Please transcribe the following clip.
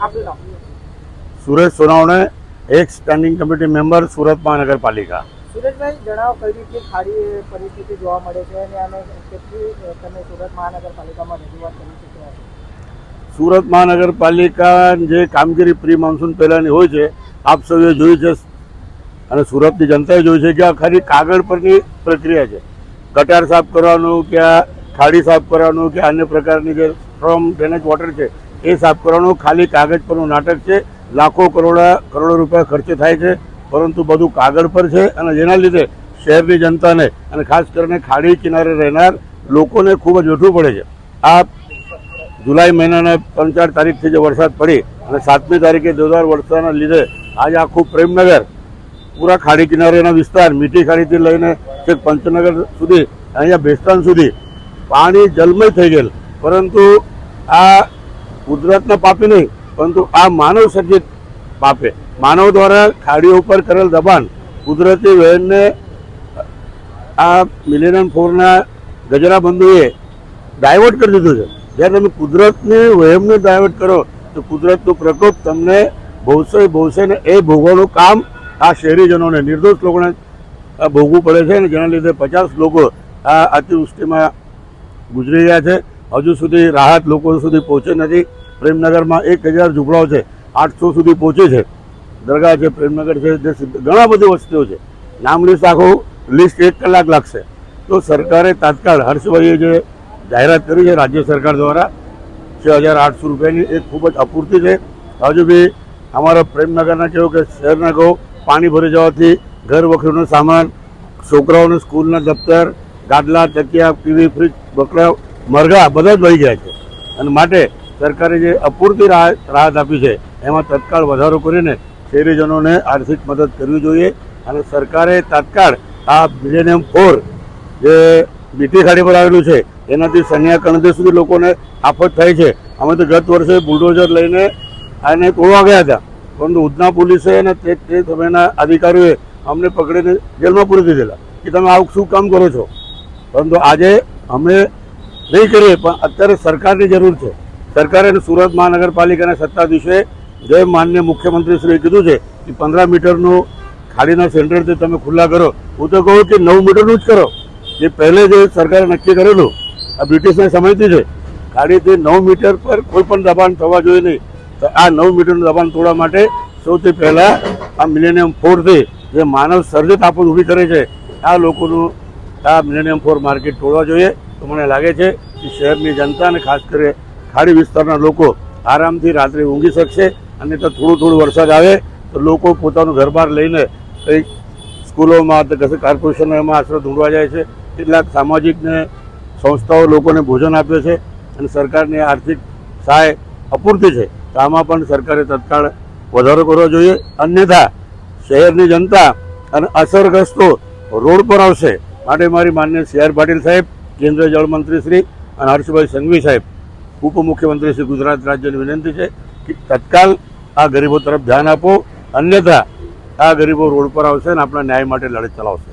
આપનું નામ? Suresh Sonawane, ex standing committee member, Surat મહાનગરપાલિકા. સુરેશભાઈ, જણાવો કઈ રીતની ખાડી પરિસ્થિતિ જોવા મળે છે અને આને કેટલી તમે સુરત મહાનગરપાલિકામાં રજૂઆત કરી ચૂક્યા છો? સુરત મહાનગરપાલિકા જે કામગીરી પ્રી મોન્સૂન પહેલાંની હોય છે, આપ સૌએ જોઈ છે અને સુરતની જનતાએ જોઈ છે કે આ ખાલી કાગળ પરની પ્રક્રિયા છે. ગટાર સાફ કરવાનું કે આ ખાડી સાફ કરવાનું કે અન્ય પ્રકારની જે ફ્રોમ ડ્રેનેજ વોટર છે એ સાફ કરવાનું ખાલી કાગળ પરનું નાટક છે. લાખો કરોડો રૂપિયા ખર્ચ થાય છે, પરંતુ બધું કાગળ પર છે અને જેના લીધે શહેરની જનતાને અને ખાસ કરીને ખાડી કિનારે રહેનાર લોકોને ખૂબ જ વેઠવું પડે છે. આ જુલાઈ મહિનાના 3-4 તારીખથી જે વરસાદ પડી અને 7મી તારીખે જોરદાર વરસાદના લીધે આજે આખું પ્રેમનગર, પૂરા ખાડી કિનારેના વિસ્તાર, મીઠી ખાડીથી લઈને છેક પંચનગર સુધી, અહીંયા બેસ્તાન સુધી પાણી જલમય થઈ ગયેલ. પરંતુ આ કુદરતના પાપે નહીં, પરંતુ આ માનવ સર્જિત પાપે, માનવ દ્વારા ખાડીઓ ઉપર કરેલ દબાણ કુદરતી વહેણને આ મિલેનિયમ 4ના ગજરા બંધુએ ડાયવર્ટ કરી દીધું છે. જ્યારે તમે કુદરતની વહેમને ડાયવર્ટ કરો તો કુદરતનો પ્રકોપ તમને ભોગશે ને એ ભોગવાનું કામ આ શહેરીજનોને, નિર્દોષ લોકોને ભોગવું પડે છે અને જેના લીધે 50 લોકો આ અતિવૃષ્ટિમાં ગુજરી ગયા છે. હજુ સુધી રાહત લોકો સુધી પહોંચી નથી. પ્રેમનગરમાં 1000 ઝૂંપડાઓ છે, 800 સુધી પહોંચે છે. દરગાહ છે, પ્રેમનગર છે, જે ઘણા બધી વસ્તીઓ છે. નામ લિસ્ટ આખું લિસ્ટ 1 કલાક લાગશે. તો સરકારે તાત્કાળ, હર્ષભાઈએ જે જાહેરાત કરી છે રાજ્ય સરકાર દ્વારા 6800 રૂપિયાની, એ ખૂબ જ અપૂરતી છે. હજુ બી અમારા પ્રેમનગરના કહ્યું કે શહેરના કહો પાણી ભરી જવાથી ઘર વખરીનો સામાન, છોકરાઓને સ્કૂલના દફતર, ગાદલા, તકિયા, ટીવી, ફ્રીજ, બકરા, મરઘા બધા જ વહી ગયા છે. અને માટે સરકારે જે અપૂરતી રાહત આપી છે એમાં તત્કાળ વધારો કરીને શહેરીજનોને આર્થિક મદદ કરવી જોઈએ. અને સરકારે તાત્કાળ આ મિલેનિયમ 4 જે મીઠી ખાડી પર આવેલું છે એનાથી સન્યા કણદેશ સુધી લોકોને આફત થાય છે. અમે તો ગત વર્ષે બુલડોઝર લઈને આને તોડવા ગયા હતા, પરંતુ ઉધના પોલીસે અને તે સમયના અધિકારીઓએ અમને પકડીને જેલમાં પૂરી દીધેલા કે તમે આવું શું કામ કરો છો. પરંતુ આજે અમે નહીં કરીએ, પણ અત્યારે સરકારની જરૂર છે. સરકારે સુરત મહાનગરપાલિકાના સત્તાધીશોએ જે માનનીય મુખ્યમંત્રીશ્રીએ કીધું છે કે 15 મીટરનું ખાડીના સેન્ટરથી તમે ખુલ્લા કરો. હું તો કહું કે 9 મીટરનું જ કરો. જે પહેલે જે સરકારે નક્કી કરેલું આ બ્રિટિશના સમયથી છે, ખાડીથી 9 મીટર પર કોઈ પણ દબાણ થવા જોઈએ નહીં. તો આ 9 મીટરનું દબાણ તોડવા માટે સૌથી પહેલાં આ મિલેનિયમ 4થી જે માનવ સર્જિત આફત ઊભી કરે છે આ લોકોનું આ મિલેનિયમ 4 માર્કેટ તોડવા જોઈએ. તો મને લાગે છે કે શહેરની જનતા અને ખાસ કરીને ખાડી વિસ્તારના લોકો આરામથી રાત્રે ઊંઘી શકશે. અને તો થોડું વરસાદ આવે તો લોકો પોતાનું ઘર-બાર લઈને કંઈક સ્કૂલોમાં તો કશે કોર્પોરેશનો એમાં આશરો ઢૂંઢવા જાય છે. કેટલાક સામાજિક ને સંસ્થાઓ લોકોને ભોજન આપે છે અને સરકારની આર્થિક સહાય અપૂરતી છે. તો આમાં પણ સરકારે તત્કાળ વધારો કરવો જોઈએ. અન્યથા શહેરની જનતા અને અસરગ્રસ્તો રોડ પર આવશે. માટે મારી માનનીય CR પાટીલ સાહેબ, કેન્દ્રીય જળમંત્રી શ્રી અને હર્ષભાઈ સંઘવી સાહેબ, ઉપમુખ્યમંત્રી શ્રી ગુજરાત રાજ્યની વિનંતી છે કે તત્કાલ આ ગરીબો તરફ ધ્યાન આપો. અન્યથા આ ગરીબો રોડ પર આવશે અને આપણા ન્યાય માટે લડત ચલાવશે.